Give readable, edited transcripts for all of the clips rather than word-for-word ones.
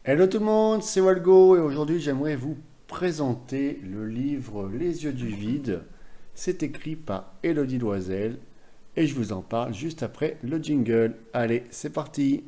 Hello tout le monde, c'est Walgo et aujourd'hui j'aimerais vous présenter le livre Les yeux du vide. C'est écrit par Elodie Loisel et je vous en parle juste après le jingle. Allez, c'est parti.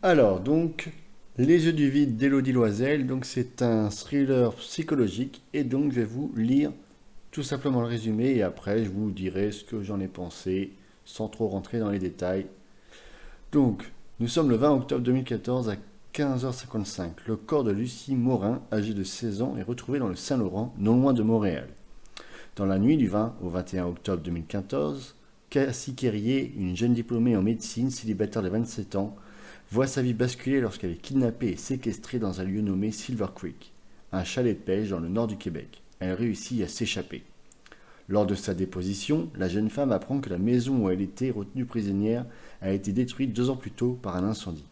Alors donc, Les yeux du vide d'Elodie Loisel, donc c'est un thriller psychologique et donc je vais vous lire tout simplement le résumé et après je vous dirai ce que j'en ai pensé sans trop rentrer dans les détails. Donc, nous sommes le 20 octobre 2014 à 15h55. Le corps de Lucie Morin, âgée de 16 ans, est retrouvé dans le Saint-Laurent, non loin de Montréal. Dans la nuit du 20 au 21 octobre 2014, Cassie Quérier, une jeune diplômée en médecine, célibataire de 27 ans, voit sa vie basculer lorsqu'elle est kidnappée et séquestrée dans un lieu nommé Silver Creek, un chalet de pêche dans le nord du Québec. Elle réussit à s'échapper. Lors de sa déposition, la jeune femme apprend que la maison où elle était retenue prisonnière a été détruite 2 ans plus tôt par un incendie.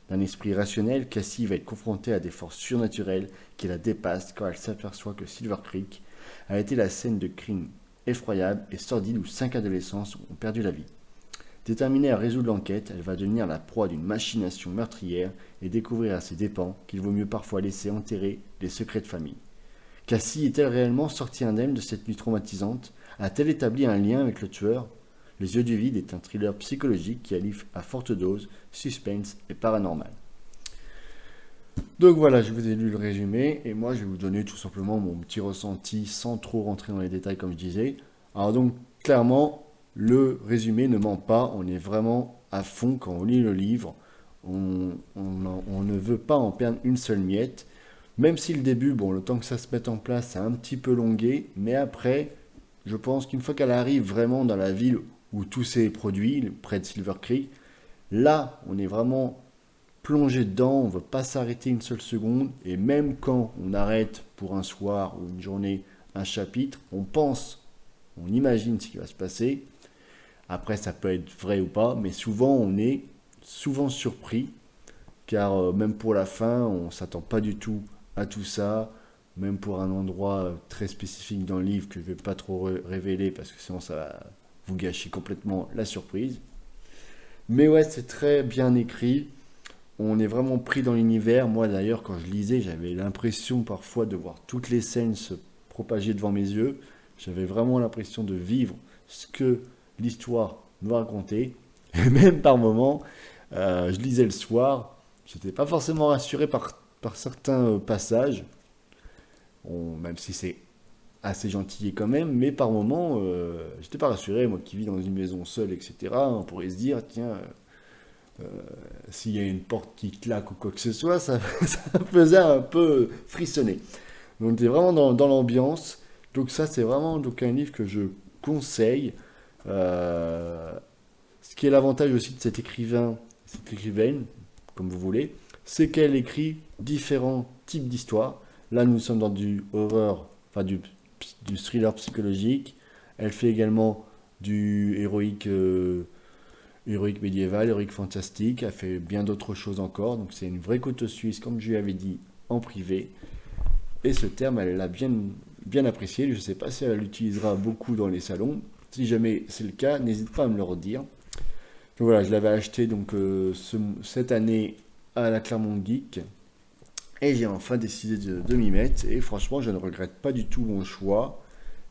D'un esprit rationnel, Cassie va être confrontée à des forces surnaturelles qui la dépassent quand elle s'aperçoit que Silver Creek a été la scène de crimes effroyables et sordides où 5 adolescents ont perdu la vie. Déterminée à résoudre l'enquête, elle va devenir la proie d'une machination meurtrière et découvrir à ses dépens qu'il vaut mieux parfois laisser enterrer les secrets de famille. Cassie est-elle réellement sortie indemne de cette nuit traumatisante? A-t-elle établi un lien avec le tueur? Les yeux du vide est un thriller psychologique qui allie à forte dose suspense et paranormal. Donc voilà, je vous ai lu le résumé et moi je vais vous donner tout simplement mon petit ressenti sans trop rentrer dans les détails comme je disais. Alors donc clairement, le résumé ne ment pas, on est vraiment à fond quand on lit le livre, on ne veut pas en perdre une seule miette. Même si le début, bon, le temps que ça se mette en place, c'est un petit peu longué, mais après, je pense qu'une fois qu'elle arrive vraiment dans la ville où tout s'est produit, près de Silver Creek, là, on est vraiment plongé dedans, on ne veut pas s'arrêter une seule seconde, et même quand on arrête pour un soir ou une journée un chapitre, on pense, on imagine ce qui va se passer. Après, ça peut être vrai ou pas, mais souvent, on est souvent surpris car même pour la fin, on ne s'attend pas du tout à tout ça, même pour un endroit très spécifique dans le livre que je ne vais pas trop révéler parce que sinon ça va vous gâcher complètement la surprise. Mais ouais, c'est très bien écrit, on est vraiment pris dans l'univers. Moi d'ailleurs, quand je lisais, j'avais l'impression parfois de voir toutes les scènes se propager devant mes yeux. J'avais vraiment l'impression de vivre ce que l'histoire me racontait. Et même par moments, je lisais le soir, j'étais pas forcément rassuré par certains passages, même si c'est assez gentil quand même, mais par moments, j'étais pas rassuré, moi qui vis dans une maison seule, etc. On pourrait se dire, tiens, s'il y a une porte qui claque ou quoi que ce soit, ça, ça faisait un peu frissonner. Donc on était vraiment dans l'ambiance. Donc ça, c'est vraiment donc, un livre que je conseille. Euh, Ce qui est l'avantage aussi de cet écrivain, cette écrivaine, comme vous voulez, c'est qu'elle écrit différents types d'histoires. Là, nous sommes dans du horreur, enfin du thriller psychologique. Elle fait également du héroïque médiéval, héroïque fantastique. Elle fait bien d'autres choses encore. Donc c'est une vraie couteau suisse, comme je lui avais dit en privé. Et ce terme, elle l'a bien apprécié. Je ne sais pas si elle l'utilisera beaucoup dans les salons. Si jamais c'est le cas, n'hésite pas à me le redire. Donc voilà, je l'avais acheté donc cette année à la Claremont Geek et j'ai enfin décidé de m'y mettre et franchement je ne regrette pas du tout mon choix.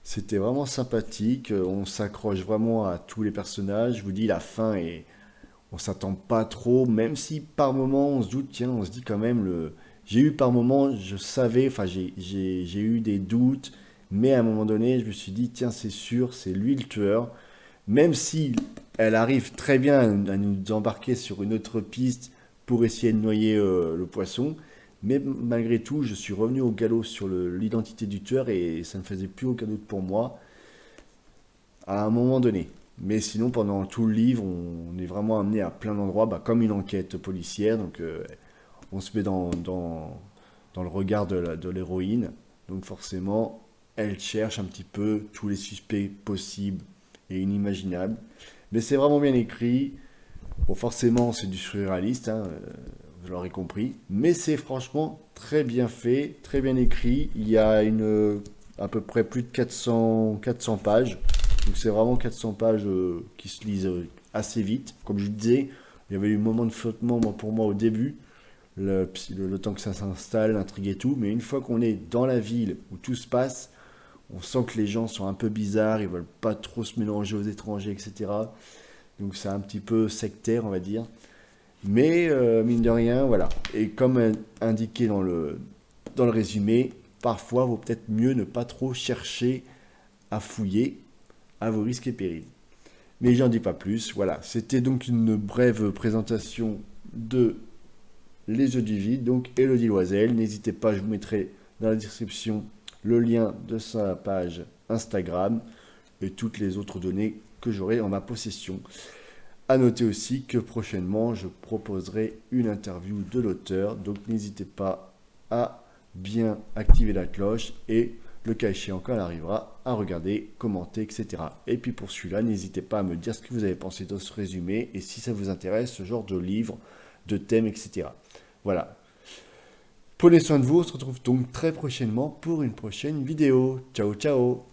C'était vraiment sympathique, on s'accroche vraiment à tous les personnages. Je vous dis la fin et on s'attend pas trop, même si par moment on se doute, tiens, on se dit quand même le. J'ai eu par moment, je savais, enfin j'ai eu des doutes, mais à un moment donné je me suis dit tiens c'est sûr, c'est lui le tueur. Même si elle arrive très bien à nous embarquer sur une autre piste pour essayer de noyer le poisson, mais malgré tout, je suis revenu au galop sur l'identité du tueur et ça ne faisait plus aucun doute pour moi à un moment donné. Mais sinon, pendant tout le livre, on est vraiment amené à plein d'endroits, bah, comme une enquête policière. Donc, on se met dans le regard de l'héroïne. Donc, forcément, elle cherche un petit peu tous les suspects possibles et inimaginables. Mais c'est vraiment bien écrit. Bon, forcément, c'est du surréaliste, hein. vous l'aurez compris. Mais c'est franchement très bien fait, très bien écrit. Il y a à peu près plus de 400 pages. Donc c'est vraiment 400 pages qui se lisent assez vite. Comme je disais, il y avait eu un moment de flottement pour moi au début. Le temps que ça s'installe, l'intrigue et tout. Mais une fois qu'on est dans la ville où tout se passe, on sent que les gens sont un peu bizarres, ils veulent pas trop se mélanger aux étrangers, etc. Donc c'est un petit peu sectaire, on va dire. Mais mine de rien, voilà. Et comme indiqué dans le résumé, parfois, vaut peut-être mieux ne pas trop chercher à fouiller à vos risques et périls. Mais j'en dis pas plus. Voilà, c'était donc une brève présentation de Les Jeux du Vide, donc Elodie Loisel. N'hésitez pas, je vous mettrai dans la description le lien de sa page Instagram et toutes les autres données que j'aurai en ma possession. À noter aussi que prochainement, je proposerai une interview de l'auteur, donc n'hésitez pas à bien activer la cloche et le cas échéant quand elle arrivera, à regarder, commenter, etc. Et puis pour celui-là, n'hésitez pas à me dire ce que vous avez pensé de ce résumé et si ça vous intéresse, ce genre de livre, de thèmes, etc. Voilà. Prenez soin de vous, on se retrouve donc très prochainement pour une prochaine vidéo. Ciao, ciao!